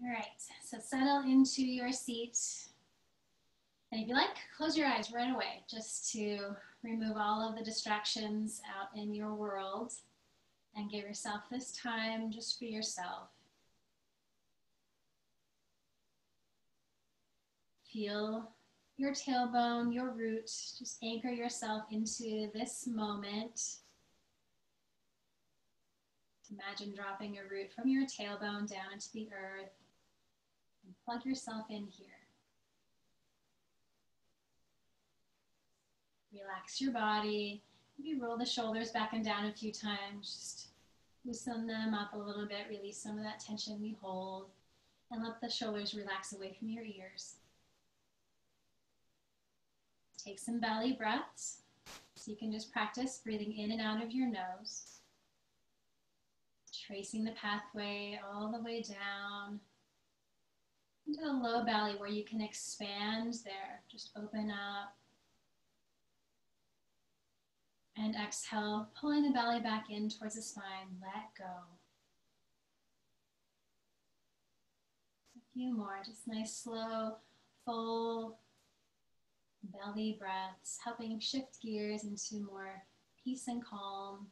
All right, so settle into your seat. And if you like, close your eyes right away just to remove all of the distractions out in your world and give yourself this time just for yourself. Feel your tailbone, your root. Just anchor yourself into this moment. Imagine dropping your root from your tailbone down into the earth and plug yourself in here. Relax your body. Maybe roll the shoulders back and down a few times. Just loosen them up a little bit. Release some of that tension we hold. And let the shoulders relax away from your ears. Take some belly breaths. So you can just practice breathing in and out of your nose. Tracing the pathway all the way down into the low belly where you can expand there. Just open up. And exhale, pulling the belly back in towards the spine. Let go. A few more, just nice, slow, full belly breaths, helping shift gears into more peace and calm.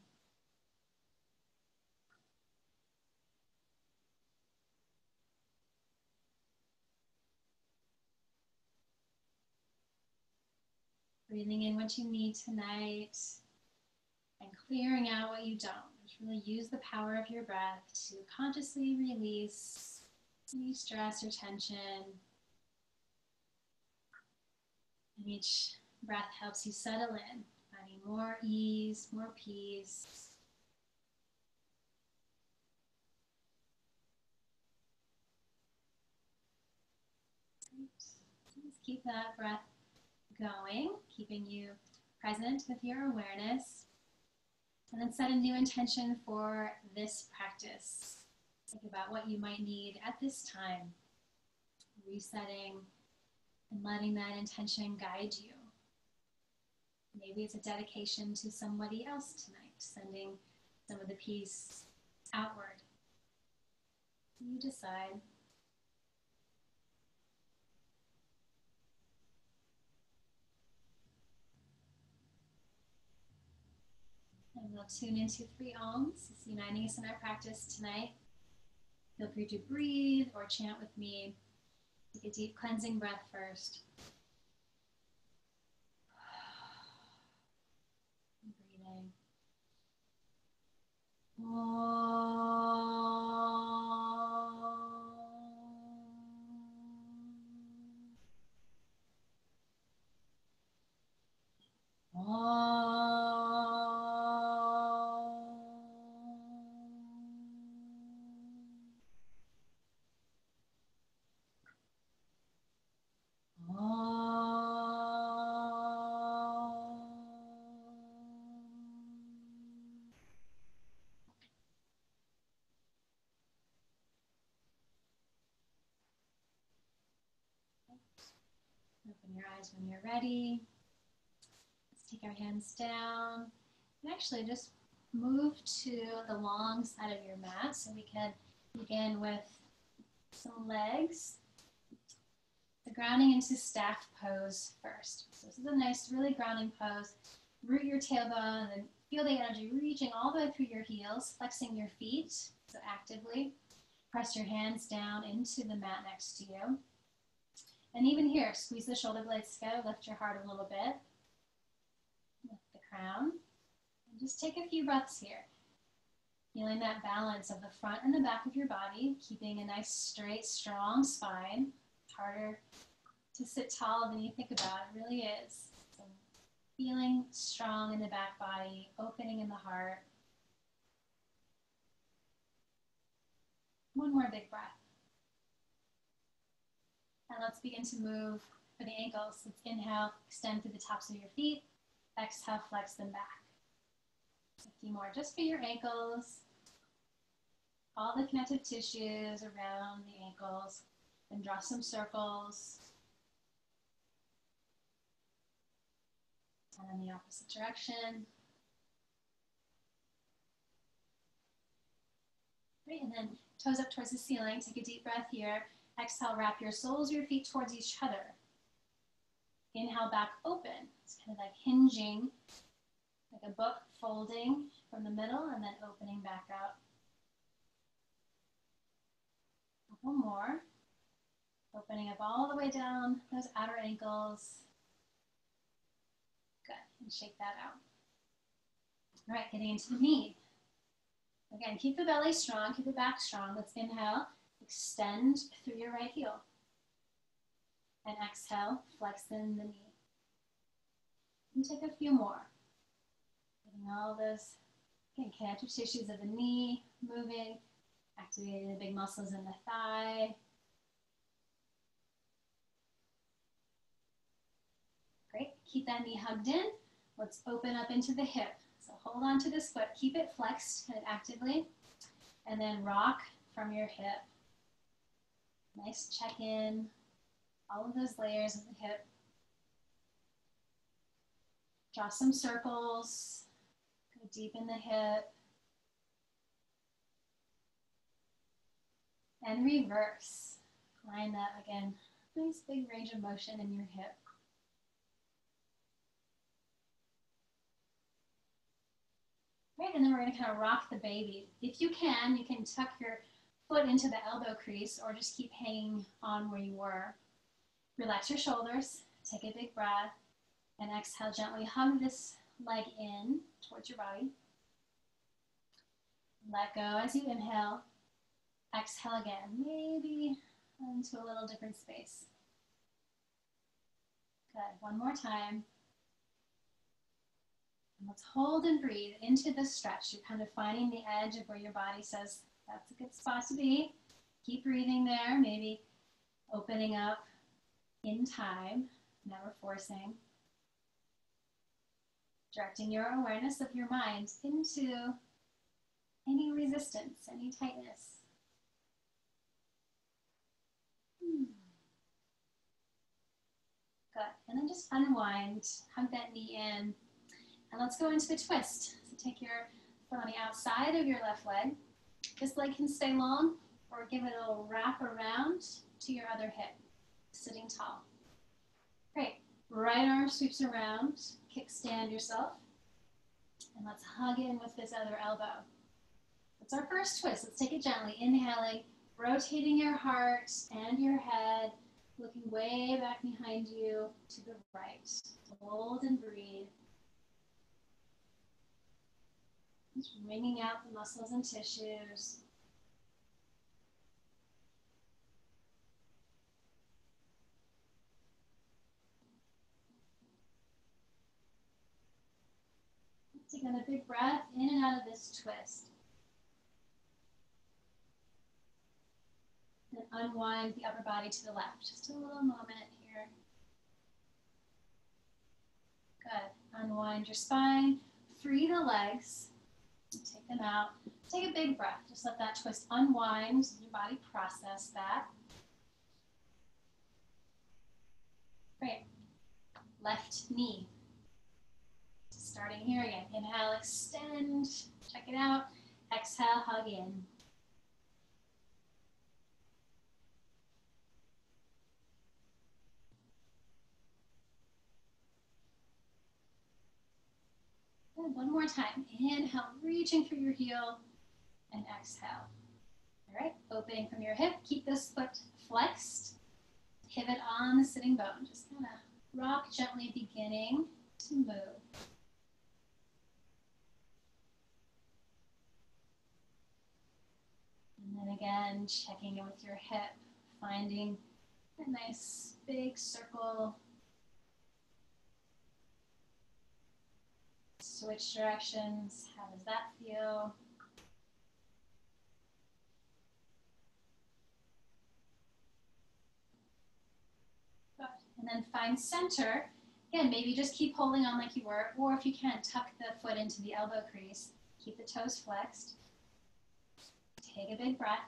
Breathing in what you need tonight and clearing out what you don't. Just really use the power of your breath to consciously release any stress or tension. And each breath helps you settle in, finding more ease, more peace. Just keep that breath going, keeping you present with your awareness. And then set a new intention for this practice. Think about what you might need at this time. Resetting and letting that intention guide you. Maybe it's a dedication to somebody else tonight, sending some of the peace outward. You decide. And we'll tune into 3 Ohms. It's uniting us in our practice tonight. Feel free to breathe or chant with me. Take a deep cleansing breath first. Breathing. Open your eyes when you're ready. Let's take our hands down and actually just move to the long side of your mat so we can begin with some legs. The grounding into staff pose first. So this is a nice, really grounding pose. Root your tailbone and then feel the energy reaching all the way through your heels, flexing your feet. So actively press your hands down into the mat next to you. And even here, squeeze the shoulder blades together, lift your heart a little bit. Lift the crown. And just take a few breaths here. Feeling that balance of the front and the back of your body, keeping a nice, straight, strong spine. Harder to sit tall than you think about. It really is. So feeling strong in the back body, opening in the heart. One more big breath. And let's begin to move for the ankles. Let's inhale, extend through the tops of your feet. Exhale, flex them back. A few more just for your ankles. All the connective tissues around the ankles. And draw some circles. And in the opposite direction. Great, and then toes up towards the ceiling. Take a deep breath here. Exhale, wrap your soles of your feet towards each other. Inhale, back open. It's kind of like hinging, like a book folding from the middle and then opening back out. A couple more. Opening up all the way down those outer ankles. Good, and shake that out. All right, getting into the knee. Again, keep the belly strong, keep the back strong. Let's inhale, extend through your right heel. And exhale, flex in the knee. And take a few more. Getting all those, again, connective tissues of the knee moving, activating the big muscles in the thigh. Great, keep that knee hugged in. Let's open up into the hip. So hold on to this foot, keep it flexed kind of actively, and then rock from your hip. Nice check in, all of those layers of the hip. Draw some circles, go deep in the hip. And reverse. Find that, again, nice big range of motion in your hip. Right, and then we're going to kind of rock the baby. If you can tuck your foot into the elbow crease or just keep hanging on where you were. Relax your shoulders, take a big breath, and exhale, gently hug this leg in towards your body. Let go as you inhale. Exhale again, maybe into a little different space. Good, one more time. And let's hold and breathe into the stretch. You're kind of finding the edge of where your body says, that's a good spot to be. Keep breathing there, maybe opening up in time, never forcing. Directing your awareness of your mind into any resistance, any tightness. Good, and then just unwind, hug that knee in, and let's go into the twist. So take your foot on the outside of your left leg. This leg can stay long, or give it a little wrap around to your other hip, sitting tall. Great, right arm sweeps around, kickstand yourself, and let's hug in with this other elbow. That's our first twist. Let's take it gently, inhaling, rotating your heart and your head, looking way back behind you to the right. Hold and breathe. Just wringing out the muscles and tissues. Take another big breath in and out of this twist. And unwind the upper body to the left. Just a little moment here. Good. Unwind your spine. Free the legs. Take them out. Take a big breath. Just let that twist unwind. Your body process that. Great. Left knee. Starting here again. Inhale, extend. Check it out. Exhale, hug in. Good. One more time. Inhale, reaching through your heel, and exhale. All right, opening from your hip. Keep this foot flexed. Pivot on the sitting bone. Just kind of rock gently, beginning to move. And then again, checking in with your hip, finding a nice big circle. Switch directions. How does that feel? Good. And then find center. Again, maybe just keep holding on like you were, or if you can't, tuck the foot into the elbow crease. Keep the toes flexed. Take a big breath.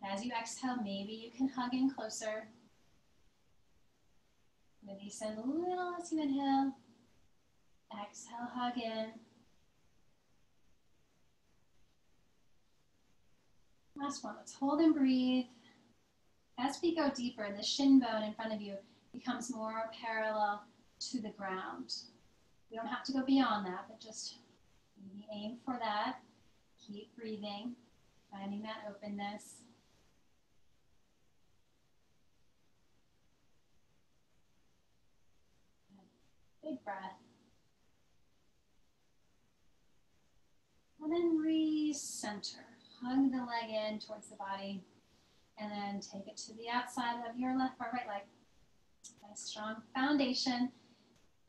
As you exhale, maybe you can hug in closer. Release in a little as you inhale. Exhale, hug in. Last one. Let's hold and breathe. As we go deeper, the shin bone in front of you becomes more parallel to the ground. You don't have to go beyond that, but just maybe aim for that. Keep breathing, finding that openness. Big breath. And then re-center. Hug the leg in towards the body. And then take it to the outside of your left or right leg. Nice strong foundation.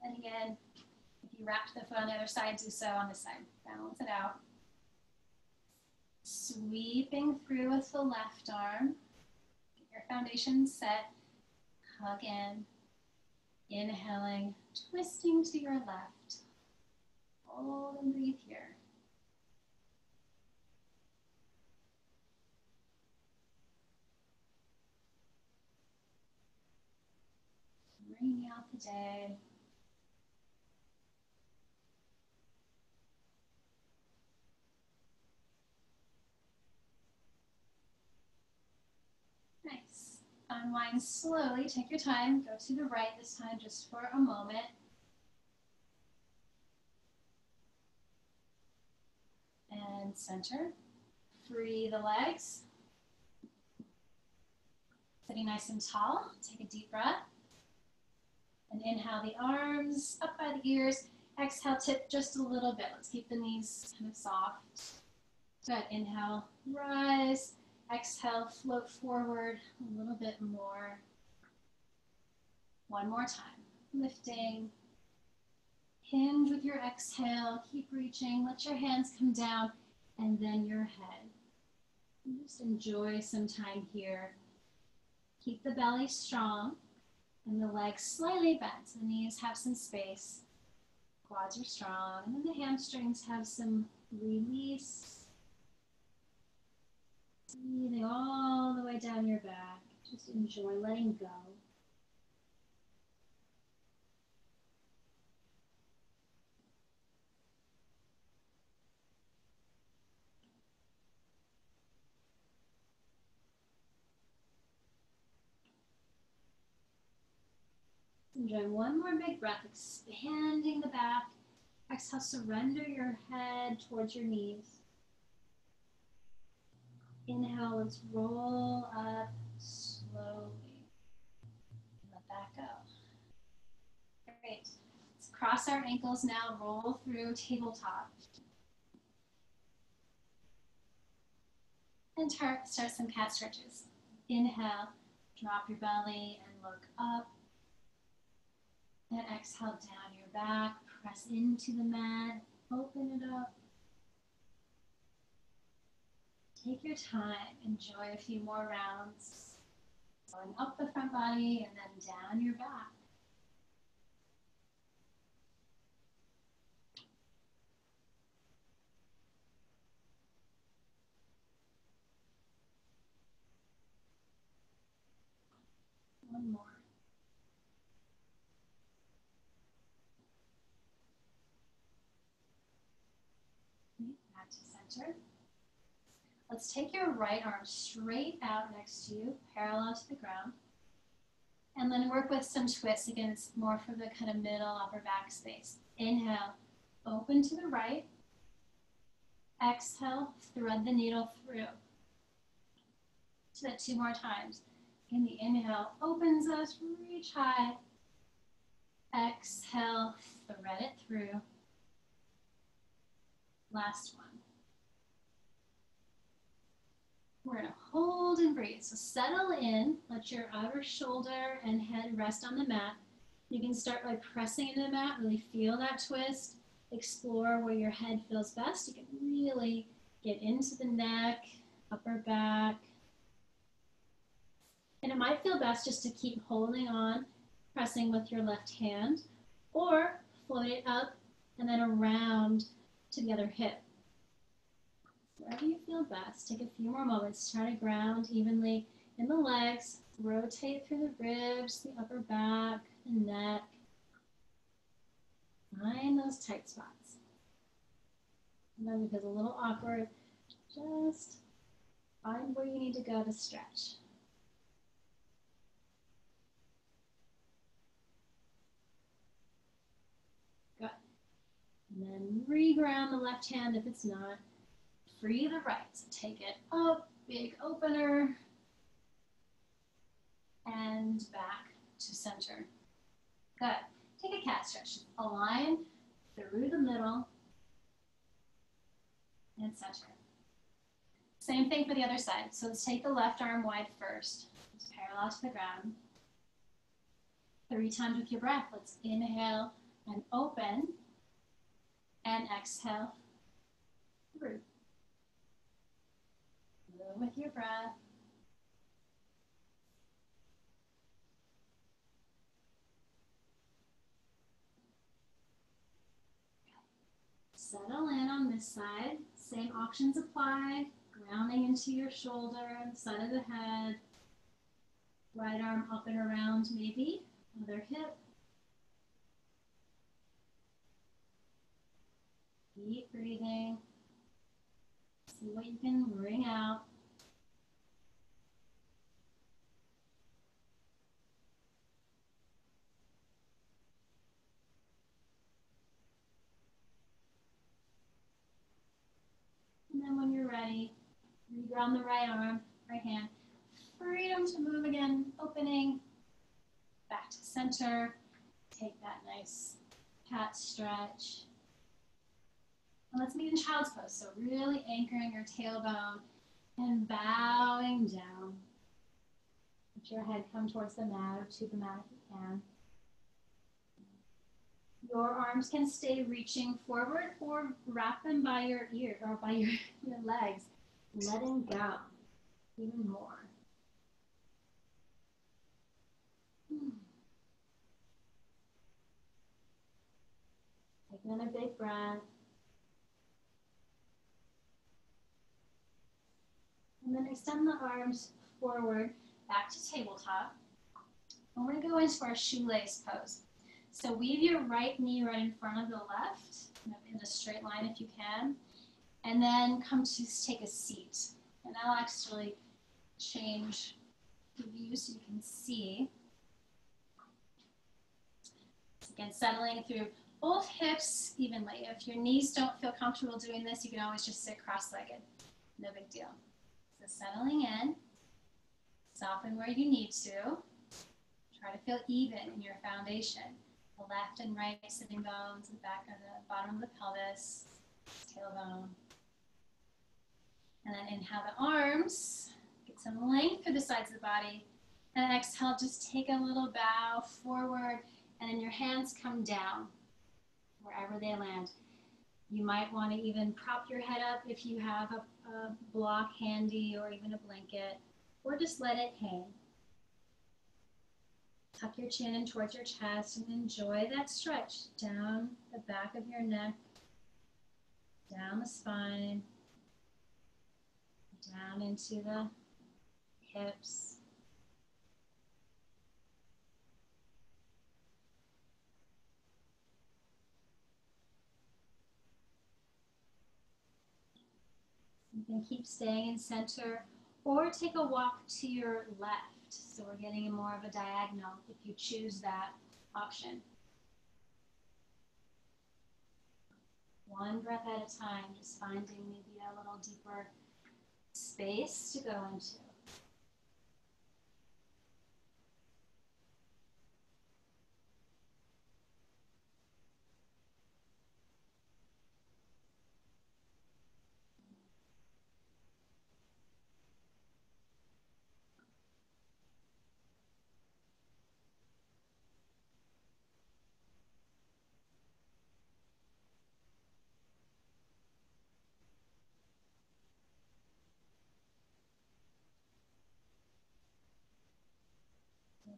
And again, if you wrapped the foot on the other side, do so on this side. Balance it out. Sweeping through with the left arm. Get your foundation set. Hug in. Inhaling, twisting to your left. Hold and breathe here. Bringing out the day. Nice. Unwind slowly. Take your time. Go to the right this time just for a moment. And center. Free the legs. Sitting nice and tall. Take a deep breath. And inhale the arms up by the ears. Exhale, tip just a little bit. Let's keep the knees kind of soft. Good. Inhale, rise. Exhale, float forward a little bit more. One more time. Lifting. Hinge with your exhale. Keep reaching. Let your hands come down. And then your head. And just enjoy some time here. Keep the belly strong. And the legs slightly bent. So the knees have some space. Quads are strong. And then the hamstrings have some release. Breathing all the way down your back. Just enjoy letting go. Enjoy one more big breath, expanding the back. Exhale, surrender your head towards your knees. Inhale, let's roll up slowly. Let that go. Great. Let's cross our ankles now, roll through tabletop. And start some cat stretches. Inhale, drop your belly and look up. And exhale down your back, press into the mat, open it up. Take your time, enjoy a few more rounds. Going up the front body and then down your back. One more. Back to center. Let's take your right arm straight out next to you, parallel to the ground. And then work with some twists. Again, it's more for the kind of middle upper back space. Inhale, open to the right. Exhale, thread the needle through. Do that 2 more times. And the inhale opens us, reach high. Exhale, thread it through. Last one. We're going to hold and breathe. So settle in. Let your outer shoulder and head rest on the mat. You can start by pressing into the mat. Really feel that twist. Explore where your head feels best. You can really get into the neck, upper back. And it might feel best just to keep holding on, pressing with your left hand, or float it up and then around to the other hip. Wherever you feel best, take a few more moments. Try to ground evenly in the legs. Rotate through the ribs, the upper back, the neck. Find those tight spots. Sometimes it feels a little awkward. Just Find where you need to go to stretch. Good. And then reground the left hand if it's not. Free the right. So take it up, big opener, and back to center. Good. Take a cat stretch. Align through the middle and center. Same thing for the other side. So let's take the left arm wide first. Just parallel to the ground. 3 times with your breath. Let's inhale and open, and exhale through. Move with your breath. Settle in on this side. Same options apply. Grounding into your shoulder, side of the head. Right arm up and around maybe. Other hip. Keep breathing. See what you can wring out. And then when you're ready, reground the right arm, right hand. Freedom to move again, opening, back to center. Take that nice cat stretch. And let's meet in child's pose. So really anchoring your tailbone and bowing down. Let your head come towards the mat or to the mat if you can. Your arms can stay reaching forward or wrap them by your ear or by your legs, letting go even more. Take another big breath. And then extend the arms forward, back to tabletop. And we're going to go into our shoelace pose. So weave your right knee right in front of the left, in a straight line if you can. And then come to take a seat. And I'll actually change the view so you can see. Again, settling through both hips evenly. If your knees don't feel comfortable doing this, you can always just sit cross-legged. No big deal. So settling in. Soften where you need to. Try to feel even in your foundation. The left and right sitting bones, the back and the bottom of the pelvis, tailbone. And then inhale the arms. Get some length through the sides of the body. And exhale, just take a little bow forward. And then your hands come down wherever they land. You might want to even prop your head up if you have a block handy or even a blanket, or just let it hang. Tuck your chin in towards your chest and enjoy that stretch down the back of your neck, down the spine, down into the hips. You can keep staying in center or take a walk to your left. So we're getting more of a diagonal if you choose that option. One breath at a time, just finding maybe a little deeper space to go into.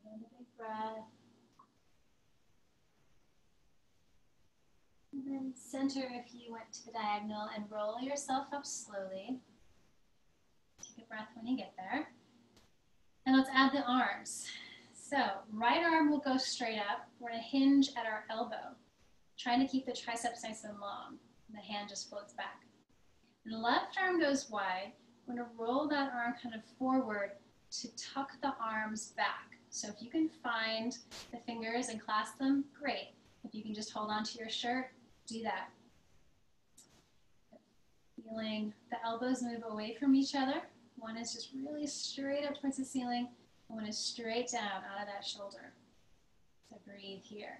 Another big breath. And then center if you went to the diagonal and roll yourself up slowly. Take a breath when you get there. And let's add the arms. So right arm will go straight up. We're going to hinge at our elbow, trying to keep the triceps nice and long. And the hand just floats back. And the left arm goes wide. we're going to roll that arm kind of forward to tuck the arms back. So if you can find the fingers and clasp them, great. If you can just hold on to your shirt, do that. Feeling the elbows move away from each other. One is just really straight up towards the ceiling, and one is straight down out of that shoulder. So breathe here.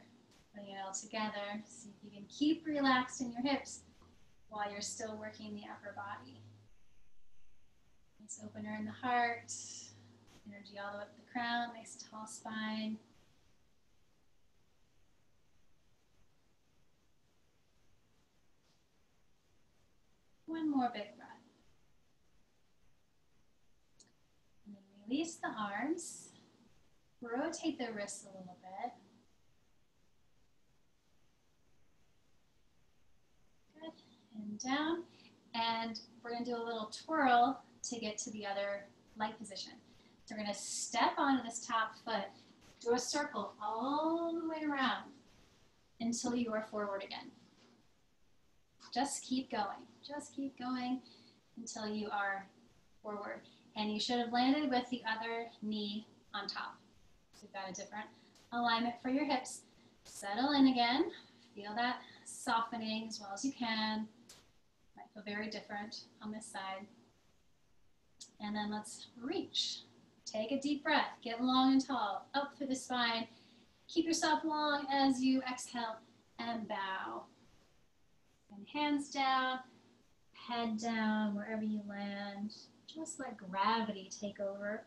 Bring it all together. See if you can keep relaxed in your hips while you're still working the upper body. Nice opener in the heart. Energy all the way up the crown. Nice tall spine. One more big breath. And then release the arms. Rotate the wrists a little bit. Good. And down. And we're going to do a little twirl to get to the other leg position. So we're going to step onto this top foot, do a circle all the way around until you are forward again. Just keep going. Just keep going until you are forward. And you should have landed with the other knee on top. So you've got a different alignment for your hips. Settle in again. Feel that softening as well as you can. Might feel very different on this side. And then let's reach. Take a deep breath. Get long and tall. Up through the spine. Keep yourself long as you exhale and bow. And hands down, head down, wherever you land. Just let gravity take over.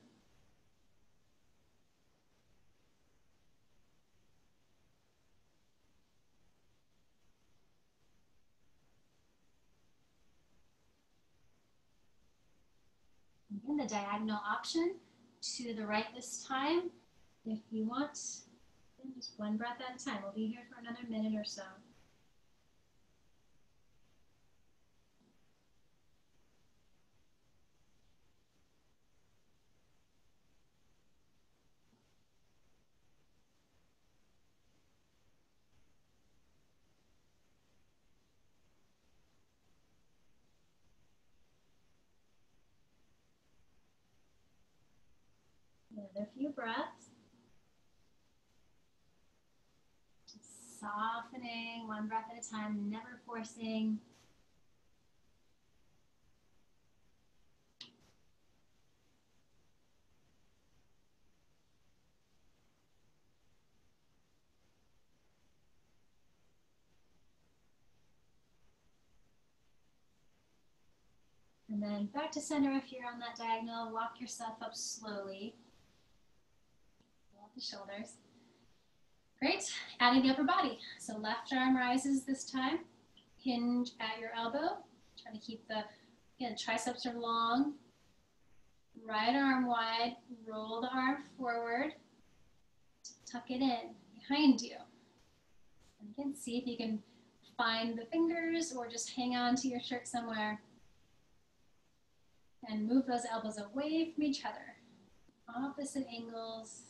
Again, the diagonal option to the right this time. If you want, just one breath at a time. We'll be here for another minute or so. Another few breaths. Just softening, one breath at a time, never forcing. And then back to center if you're on that diagonal. Walk yourself up slowly. Pull up the shoulders. Great. Adding the upper body. So left arm rises this time. Hinge at your elbow. Try to keep the triceps are long. Right arm wide. Roll the arm forward. Tuck it in behind you. And again, see if you can find the fingers or just hang on to your shirt somewhere. And move those elbows away from each other. Opposite angles.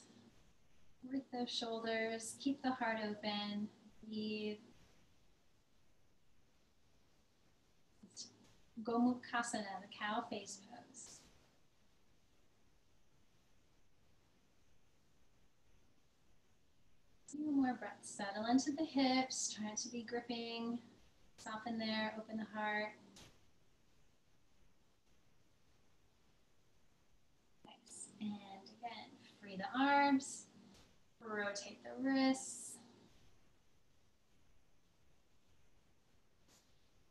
Work those shoulders. Keep the heart open. Breathe. Gomukhasana, the cow face pose. Few more breaths. Settle into the hips. Try not to be gripping. Soften there. Open the heart. Nice. And again, free the arms. Rotate the wrists.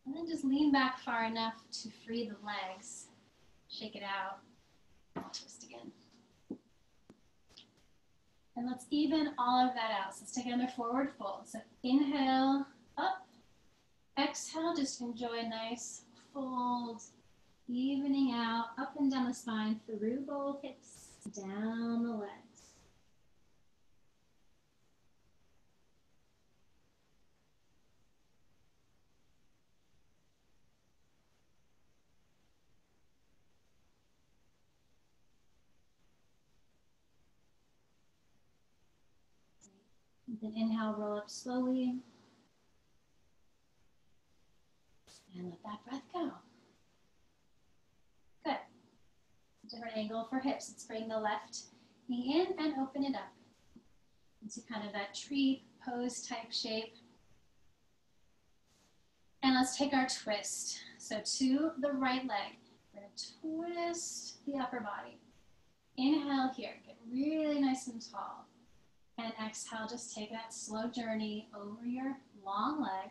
And then just lean back far enough to free the legs. Shake it out. Twist again. And let's even all of that out. So let's take another forward fold. So inhale, up. Exhale, just enjoy a nice fold. Evening out, up and down the spine, through both hips, down the legs. Then inhale, roll up slowly. And let that breath go. Good. different angle for hips. Let's bring the left knee in and open it up into kind of that tree pose type shape. And let's take our twist. So to the right leg, we're going to twist the upper body. Inhale here, get really nice and tall. And exhale, just take that slow journey over your long leg.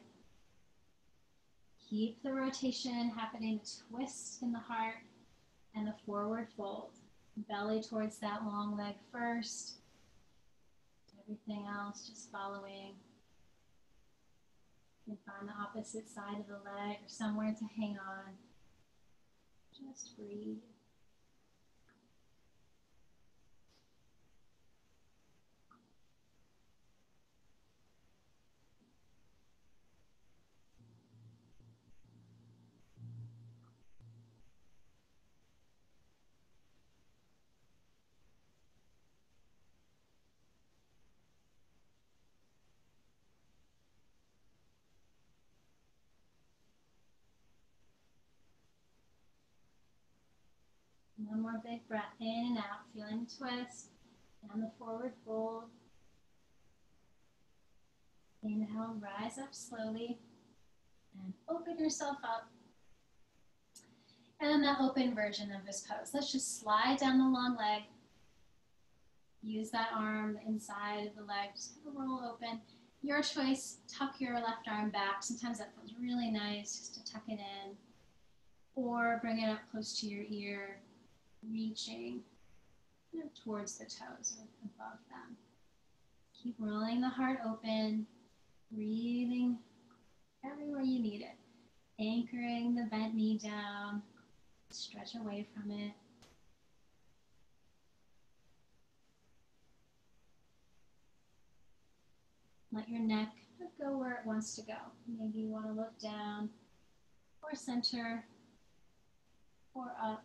Keep the rotation happening, twist in the heart and the forward fold. Belly towards that long leg first. Everything else just following. You can find the opposite side of the leg or somewhere to hang on. Just breathe. One more big breath in and out, feeling the twist and the forward fold. Inhale, rise up slowly and open yourself up. And then that open version of this pose. Let's just slide down the long leg. Use that arm inside of the leg, just roll open. Your choice, tuck your left arm back. Sometimes that feels really nice just to tuck it in. Or bring it up close to your ear, reaching towards the toes or above them. Keep rolling the heart open, breathing everywhere you need it. Anchoring the bent knee down, stretch away from it. Let your neck go where it wants to go. Maybe you want to look down or center or up.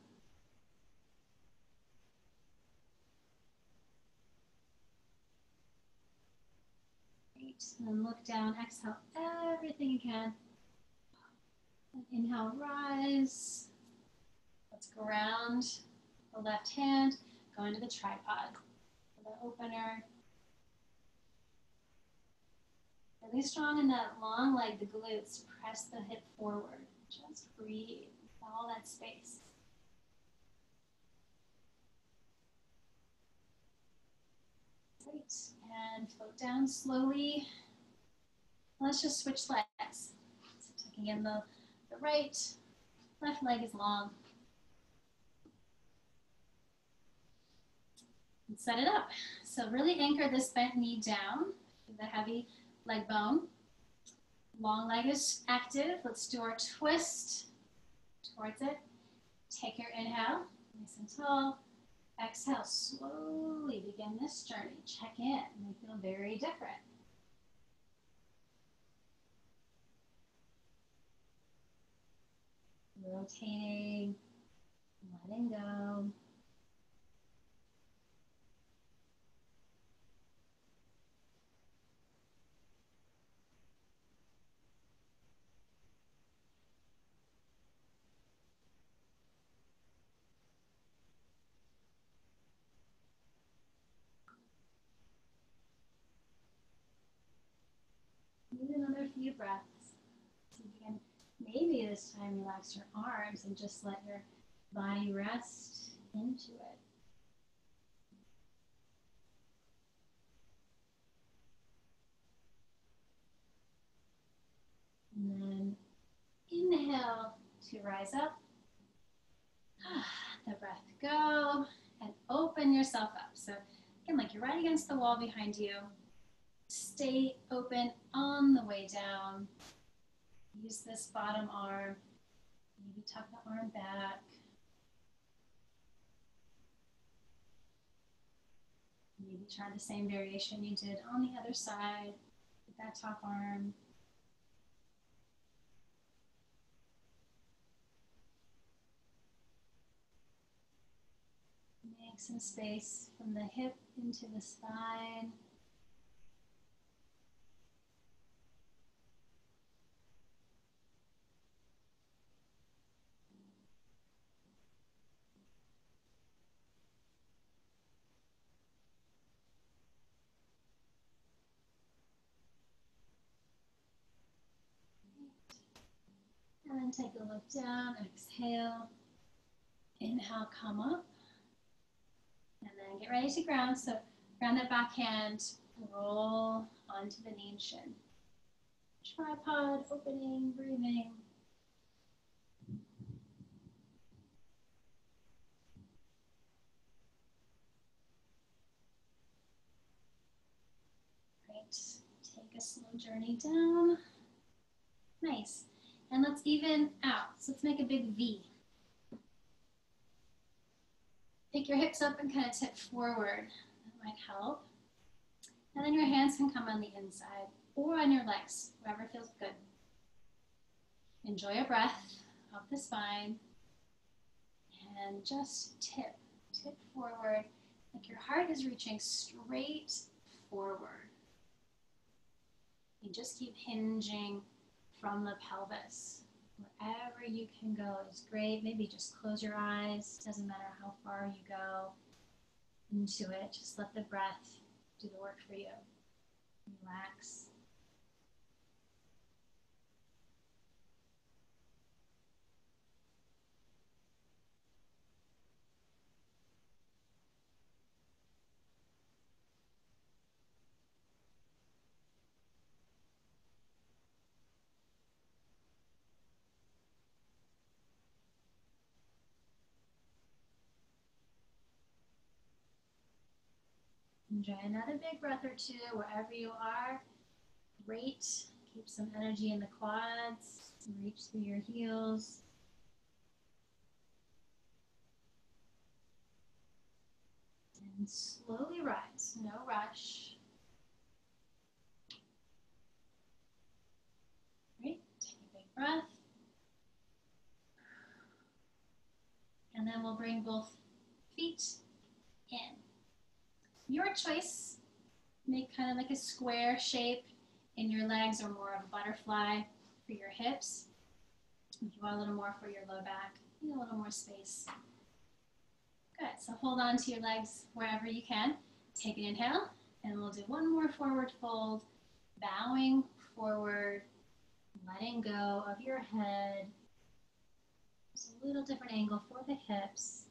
Great. And then look down, exhale everything you can. And inhale, rise. Let's ground the left hand, go into the tripod. For the opener. Really strong in that long leg, the glutes. Press the hip forward. Just breathe. All that space. Great. And float down slowly. Let's just switch legs. So tucking in the right, left leg is long. And set it up. So really anchor this bent knee down to the heavy leg bone. Long leg is active. Let's do our twist towards it. Take your inhale, nice and tall. Exhale, slowly begin this journey. Check in. They feel very different. Rotating, letting go. Need another few breaths. So you can maybe this time relax your arms and just let your body rest into it. And then inhale to rise up. The breath go and open yourself up. So again, like you're right against the wall behind you. Stay open on the way down. Use this bottom arm. Maybe tuck the arm back. Maybe try the same variation you did on the other side with that top arm. Make some space from the hip into the spine. And take a look down, exhale. Inhale, come up. And then get ready to ground. So ground that back hand, roll onto the knee and shin. Tripod, opening, breathing. Great. Take a slow journey down. Nice. And let's even out. So let's make a big V. Pick your hips up and kind of tip forward. That might help. And then your hands can come on the inside or on your legs, wherever feels good. Enjoy a breath up the spine. And just tip forward. Like your heart is reaching straight forward. You just keep hinging from the pelvis. Wherever you can go is great. Maybe just close your eyes. Doesn't matter how far you go into it. Just let the breath do the work for you. Relax. Enjoy another big breath or two wherever you are. Great. Keep some energy in the quads. Reach through your heels. And slowly rise. No rush. Great. Take a big breath. And then we'll bring both feet in. Your choice. Make kind of like a square shape in your legs or more of a butterfly for your hips. If you want a little more for your low back, need a little more space. Good, so hold on to your legs wherever you can. Take an inhale, and we'll do one more forward fold, bowing forward, letting go of your head. Just a little different angle for the hips.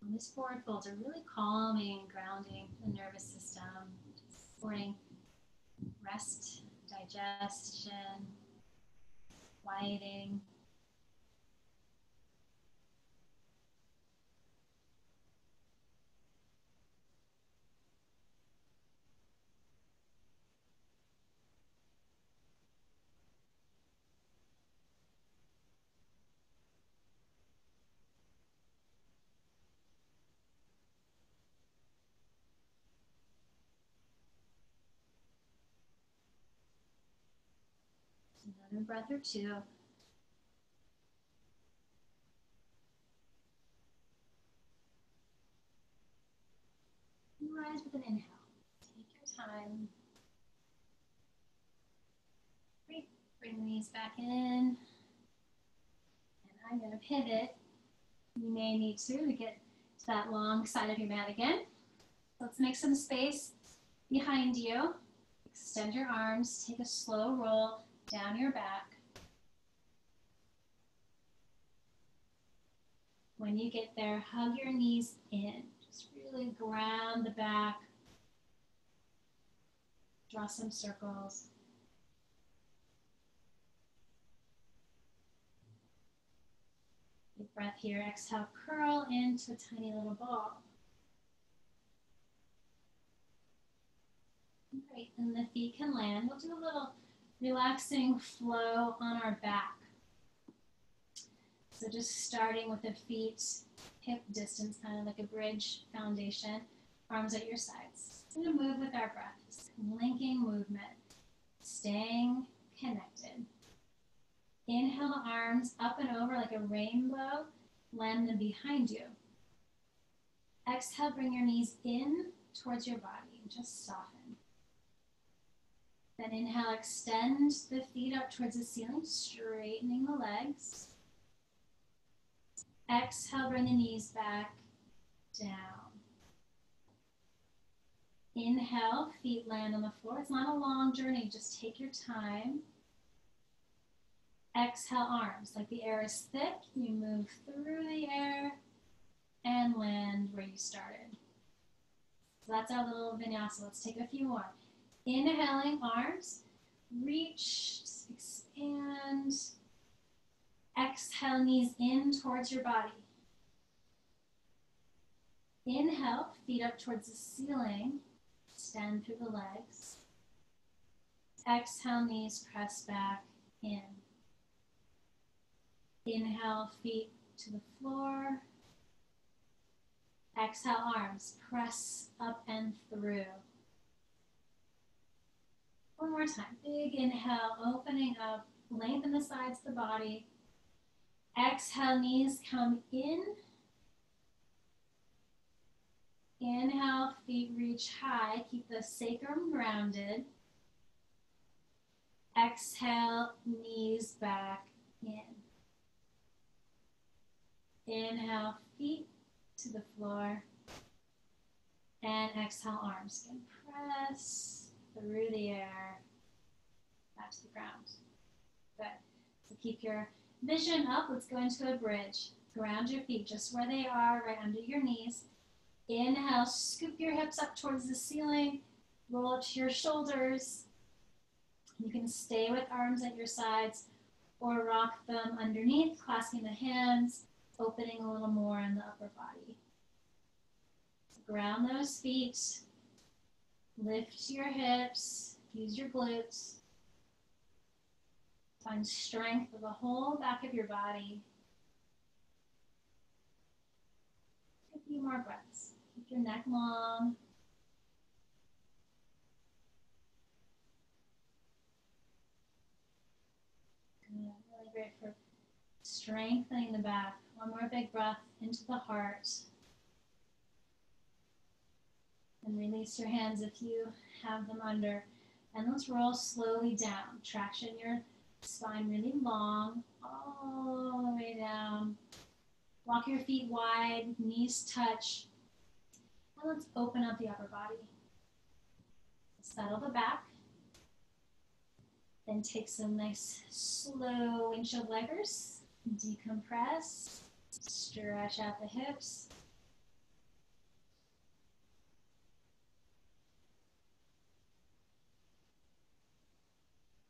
And these forward folds are really calming and grounding the nervous system, supporting rest, digestion, quieting. Another breath or two. Rise with an inhale. Take your time. Great. Bring the knees back in. And I'm going to pivot. You may need to get to that long side of your mat again. Let's make some space behind you. Extend your arms. Take a slow roll down your back. When you get there, hug your knees in. Just really ground the back. Draw some circles. Big breath here. Exhale, curl into a tiny little ball. Great, and the feet can land. We'll do a little relaxing flow on our back. So just starting with the feet hip distance, kind of like a bridge foundation, arms at your sides. We're going to move with our breath, just linking movement, staying connected. Inhale the arms up and over like a rainbow, land them behind you. Exhale, bring your knees in towards your body, just soften. Then inhale, extend the feet up towards the ceiling, straightening the legs. Exhale, bring the knees back down. Inhale, feet land on the floor. It's not a long journey, just take your time. Exhale, arms. Like the air is thick, you move through the air and land where you started. So that's our little vinyasa. Let's take a few more. Inhaling, arms. Reach, expand. Exhale, knees in towards your body. Inhale, feet up towards the ceiling. Extend through the legs. Exhale, knees press back in. Inhale, feet to the floor. Exhale, arms press up and through. One more time. Big inhale, opening up, lengthen the sides of the body. Exhale, knees come in. Inhale, feet reach high. Keep the sacrum grounded. Exhale, knees back in. Inhale, feet to the floor. And exhale, arms can press through the air back to the ground. Good. So keep your vision up. Let's go into a bridge. Ground your feet just where they are, right under your knees. Inhale, scoop your hips up towards the ceiling. Roll up to your shoulders. You can stay with arms at your sides or rock them underneath, clasping the hands, opening a little more in the upper body. So ground those feet. Lift your hips. Use your glutes. Find strength of the whole back of your body. A few more breaths. Keep your neck long. Good. Really great for strengthening the back. One more big breath into the heart. And release your hands if you have them under. And let's roll slowly down. Traction your spine really long, all the way down. Walk your feet wide, knees touch. And let's open up the upper body. Settle the back. Then take some nice slow windshield wipers. Decompress. Stretch out the hips.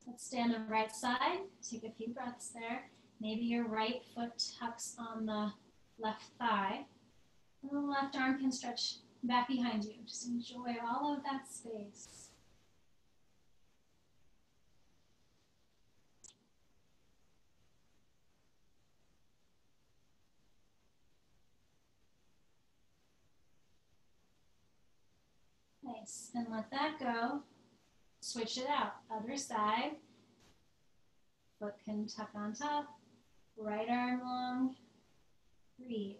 Let's stay on the right side. Take a few breaths there. Maybe your right foot tucks on the left thigh. And the left arm can stretch back behind you. Just enjoy all of that space. Nice. And let that go. Switch it out. Other side. Foot can tuck on top. Right arm long. Breathe.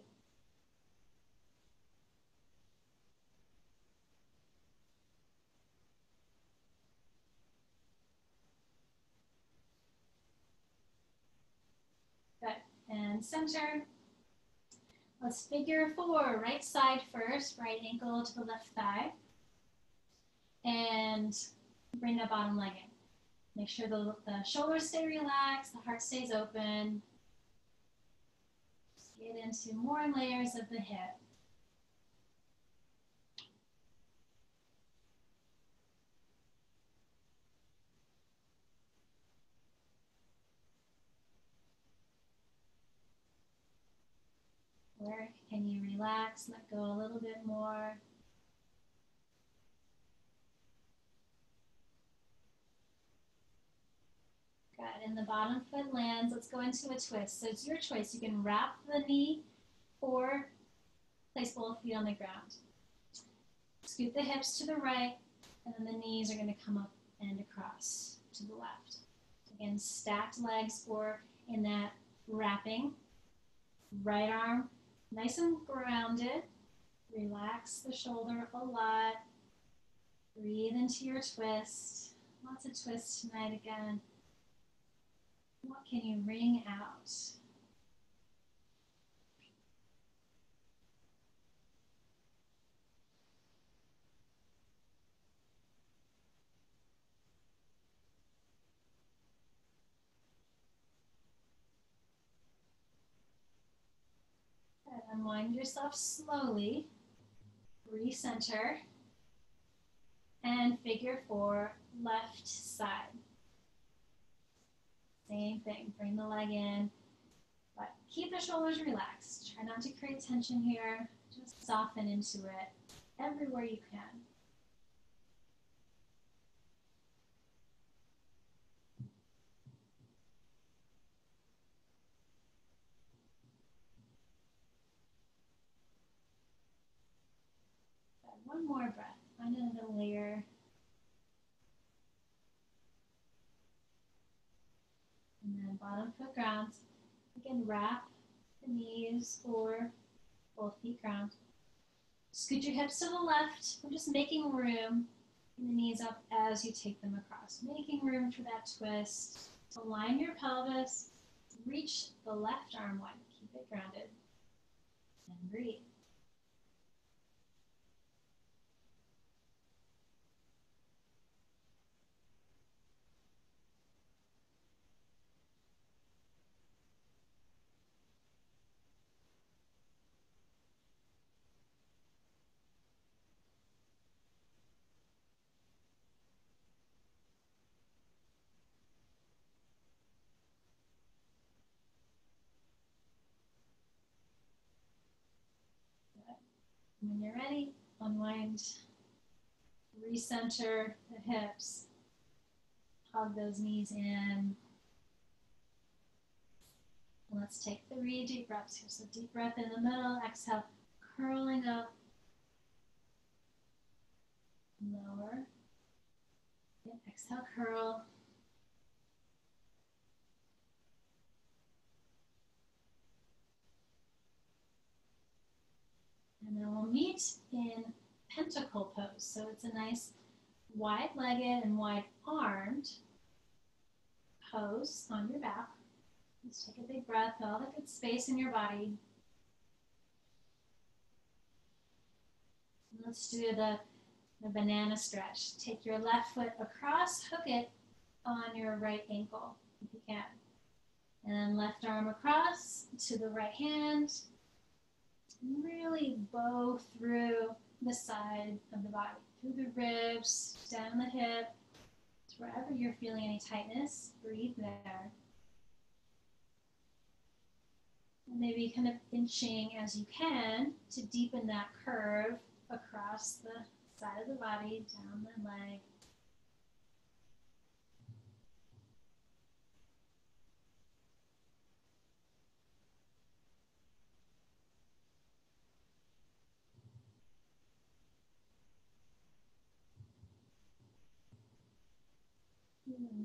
Good. And center. Let's figure four. Right side first. Right ankle to the left thigh. And bring that bottom leg in. Make sure the shoulders stay relaxed, the heart stays open. Just get into more layers of the hip. Where can you relax, let go a little bit more? Good. And the bottom foot lands. Let's go into a twist. So it's your choice. You can wrap the knee or place both feet on the ground. Scoot the hips to the right, and then the knees are going to come up and across to the left. Again, stacked legs or in that wrapping. Right arm nice and grounded. Relax the shoulder a lot. Breathe into your twist. Lots of twists tonight again. What can you wring out? Unwind yourself slowly. Recenter. And figure 4, left side. Same thing. Bring the leg in. But keep the shoulders relaxed. Try not to create tension here. Just soften into it everywhere you can. One more breath. Find another layer. And then bottom foot grounds. Again, wrap the knees or both feet ground. Scoot your hips to the left. We're just making room. Bring the knees up as you take them across. Making room for that twist. Align your pelvis. Reach the left arm wide. Keep it grounded. And breathe. When you're ready, unwind, recenter the hips, hug those knees in. And let's take 3 deep breaths here. So deep breath in the middle, exhale, curling up, lower. And exhale, curl. And then we'll meet in pentacle pose. So it's a nice wide-legged and wide-armed pose on your back. Let's take a big breath, feel all the good space in your body. And let's do the banana stretch. Take your left foot across, hook it on your right ankle if you can. And then left arm across to the right hand. Really bow through the side of the body, through the ribs, down the hip, to wherever you're feeling any tightness, breathe there. And maybe kind of inching as you can to deepen that curve across the side of the body, down the leg.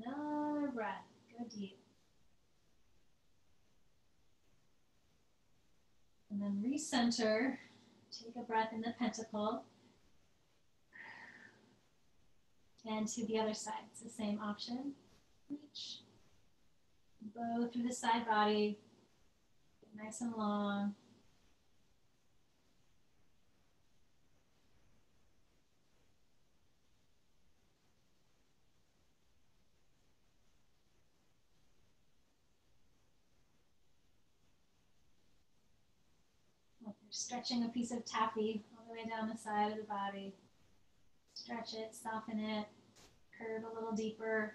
Another breath. Go deep. And then recenter. Take a breath in the pentacle. And to the other side. It's the same option. Reach. Bow through the side body. Get nice and long. Like you're stretching a piece of taffy all the way down the side of the body. Stretch it, soften it, curve a little deeper.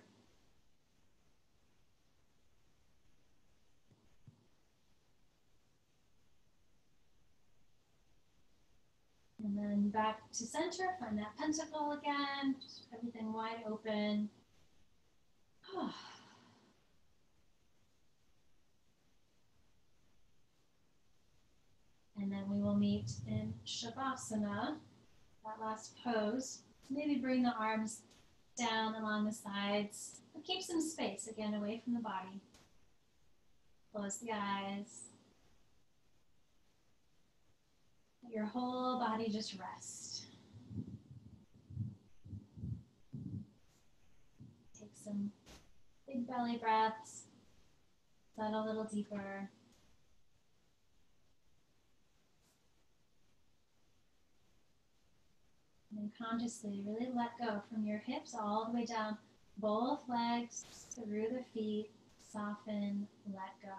And then back to center, find that pentacle again, just everything wide open. And then we will meet in Shavasana, that last pose. Maybe bring the arms down along the sides, but keep some space, again, away from the body. Close the eyes. Let your whole body just rest. Take some big belly breaths. Settle a little deeper. And consciously really let go from your hips all the way down, both legs through the feet. Soften, let go.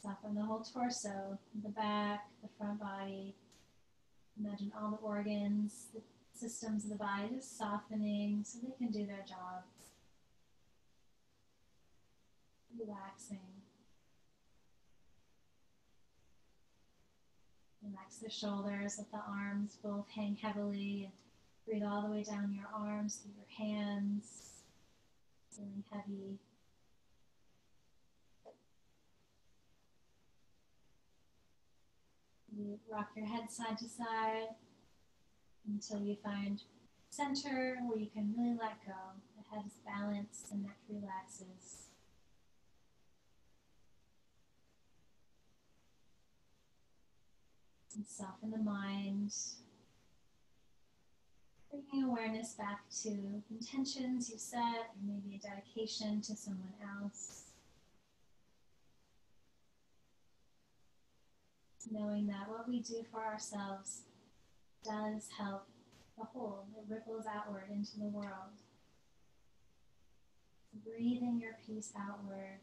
Soften the whole torso, the back, the front body. Imagine all the organs, the systems of the body just softening so they can do their job. Relaxing. Relax the shoulders, let the arms both hang heavily, and breathe all the way down your arms through your hands, feeling heavy. You rock your head side to side until you find center where you can really let go. The head is balanced and neck relaxes. And soften the mind, bringing awareness back to intentions you set, or maybe a dedication to someone else. Knowing that what we do for ourselves does help the whole. It ripples outward into the world. Breathing your peace outward.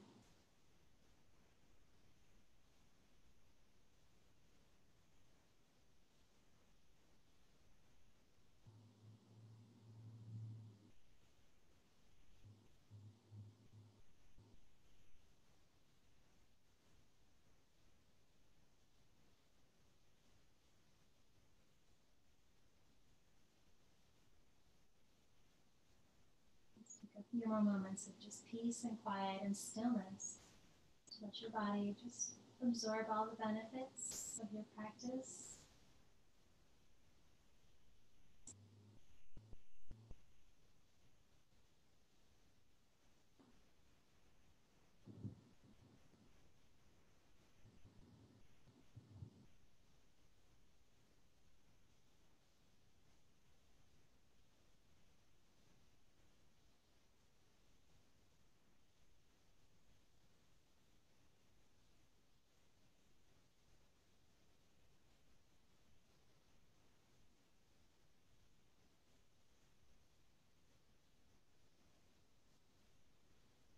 A few more moments of just peace and quiet and stillness. To let your body just absorb all the benefits of your practice.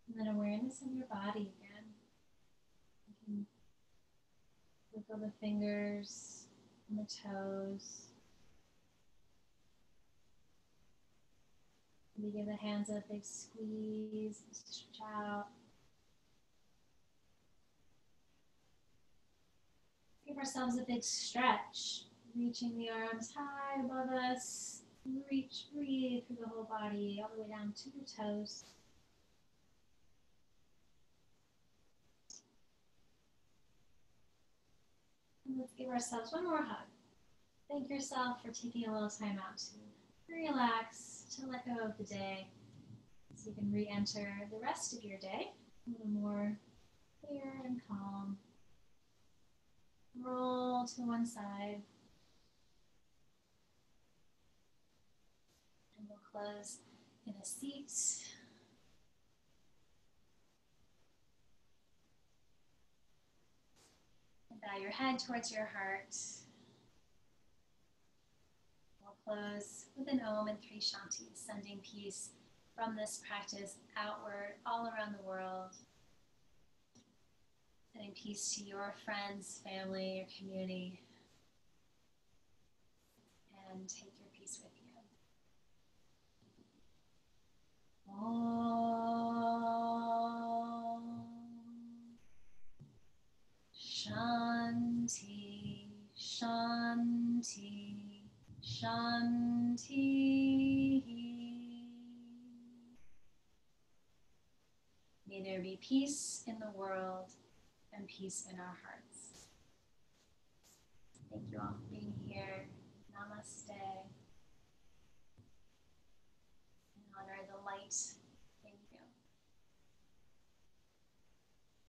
And then awareness of your body again. You can wiggle the fingers and the toes. Maybe give the hands a big squeeze, stretch out. Give ourselves a big stretch, reaching the arms high above us. Reach, breathe through the whole body, all the way down to your toes. And let's give ourselves one more hug. Thank yourself for taking a little time out to relax, to let go of the day, so you can re-enter the rest of your day a little more clear and calm. Roll to one side. And we'll close in a seat. And bow your head towards your heart. We'll close with an Om and 3 Shantis, sending peace from this practice outward, all around the world. Sending peace to your friends, family, your community. And take your peace with you. Om Shanti, Shanti, Shanti. May there be peace in the world and peace in our hearts. Thank you all for being here. Namaste. And honor the light